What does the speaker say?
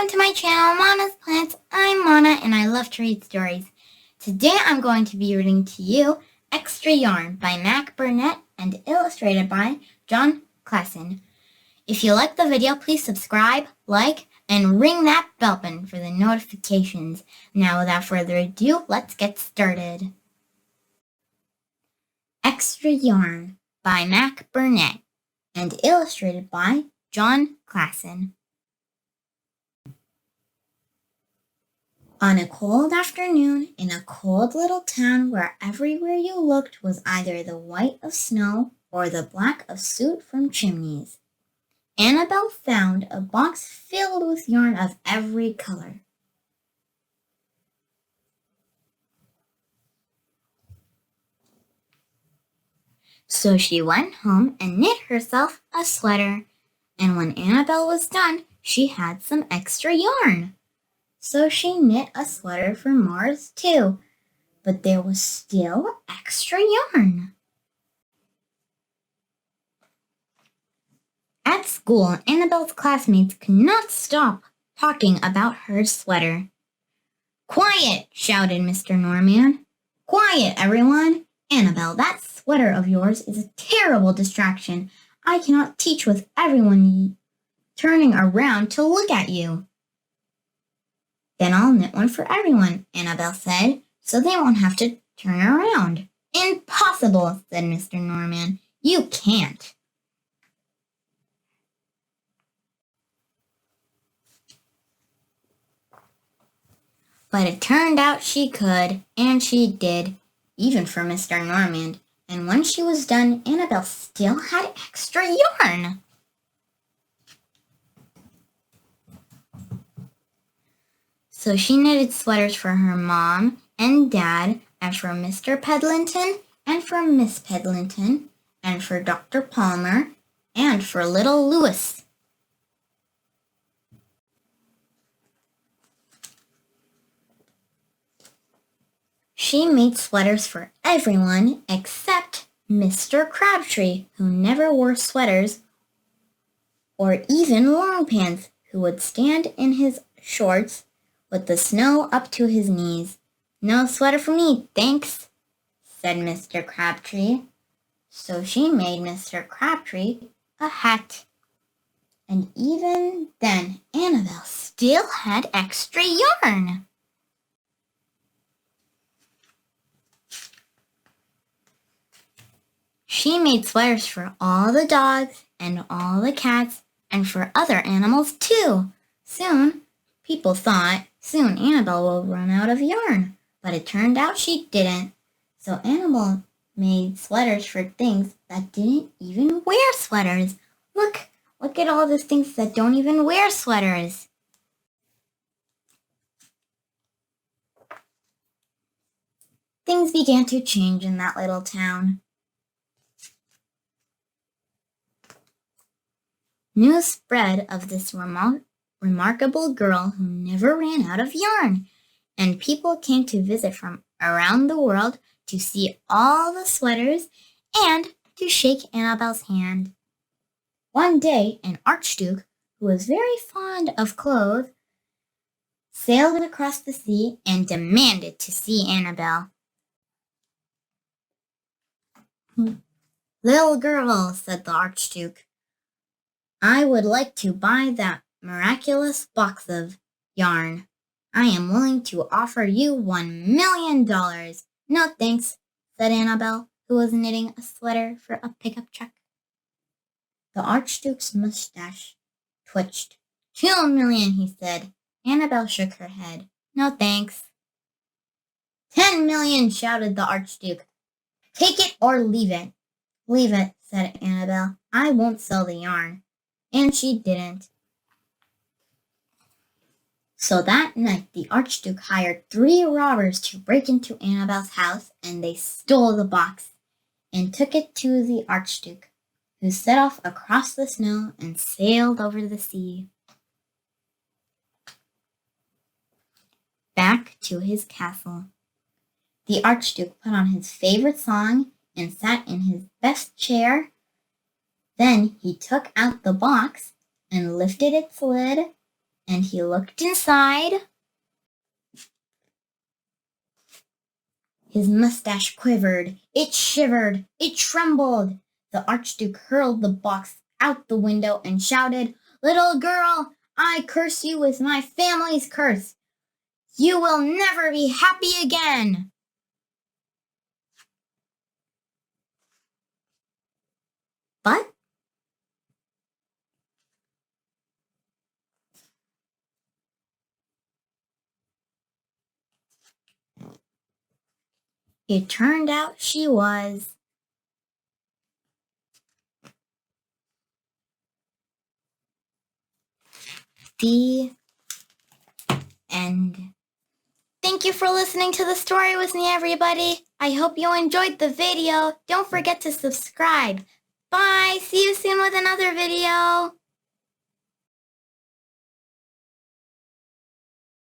Welcome to my channel, Mana's Plants. I'm Mana and I love to read stories. Today I'm going to be reading to you Extra Yarn by Mac Burnett and illustrated by John Klassen. If you like the video, please subscribe, like, and ring that bell button for the notifications. Now without further ado, let's get started. Extra Yarn by Mac Burnett and illustrated by John Klassen. On a cold afternoon in a cold little town where everywhere you looked was either the white of snow or the black of soot from chimneys, Annabelle found a box filled with yarn of every color. So she went home and knit herself a sweater, and when Annabelle was done, she had some extra yarn. So she knit a sweater for Mars too, but there was still extra yarn. At school, Annabelle's classmates could not stop talking about her sweater. "Quiet!" shouted Mr. Norman. "Quiet, everyone! Annabelle, that sweater of yours is a terrible distraction. I cannot teach with everyone turning around to look at you." "Then I'll knit one for everyone," Annabelle said, "so they won't have to turn around." "Impossible," said Mr. Norman. "You can't." But it turned out she could, and she did, even for Mr. Norman. And when she was done, Annabelle still had extra yarn. So she knitted sweaters for her mom and dad, and for Mr. Pedlington, and for Miss Pedlington, and for Dr. Palmer, and for little Louis. She made sweaters for everyone except Mr. Crabtree, who never wore sweaters or even long pants, who would stand in his shorts with the snow up to his knees. "No sweater for me, thanks," said Mr. Crabtree. So she made Mr. Crabtree a hat. And even then, Annabelle still had extra yarn. She made sweaters for all the dogs and all the cats and for other animals too. People thought soon Annabelle will run out of yarn, but it turned out she didn't. So Annabelle made sweaters for things that didn't even wear sweaters. Look at all these things that don't even wear sweaters. Things began to change in that little town. News spread of this remarkable girl who never ran out of yarn, and people came to visit from around the world to see all the sweaters and to shake Annabelle's hand. One day, an archduke, who was very fond of clothes, sailed across the sea and demanded to see Annabelle. "Little girl," said the archduke, "I would like to buy that miraculous box of yarn. I am willing to offer you $1,000,000. "No, thanks," said Annabelle, who was knitting a sweater for a pickup truck. The archduke's mustache twitched. $2,000,000, he said. Annabelle shook her head. "No, thanks." $10,000,000, shouted the archduke. "Take it or leave it." "Leave it," said Annabelle. "I won't sell the yarn." And she didn't. So that night, the archduke hired 3 robbers to break into Annabelle's house, and they stole the box and took it to the archduke, who set off across the snow and sailed over the sea. Back to his castle. The archduke put on his favorite song and sat in his best chair. Then he took out the box and lifted its lid and he looked inside. His mustache quivered, it shivered, it trembled. The Archduke hurled the box out the window and shouted, "Little girl, I curse you with my family's curse. You will never be happy again." But it turned out she was. The end. Thank you for listening to the story with me, everybody. I hope you enjoyed the video. Don't forget to subscribe. Bye. See you soon with another video.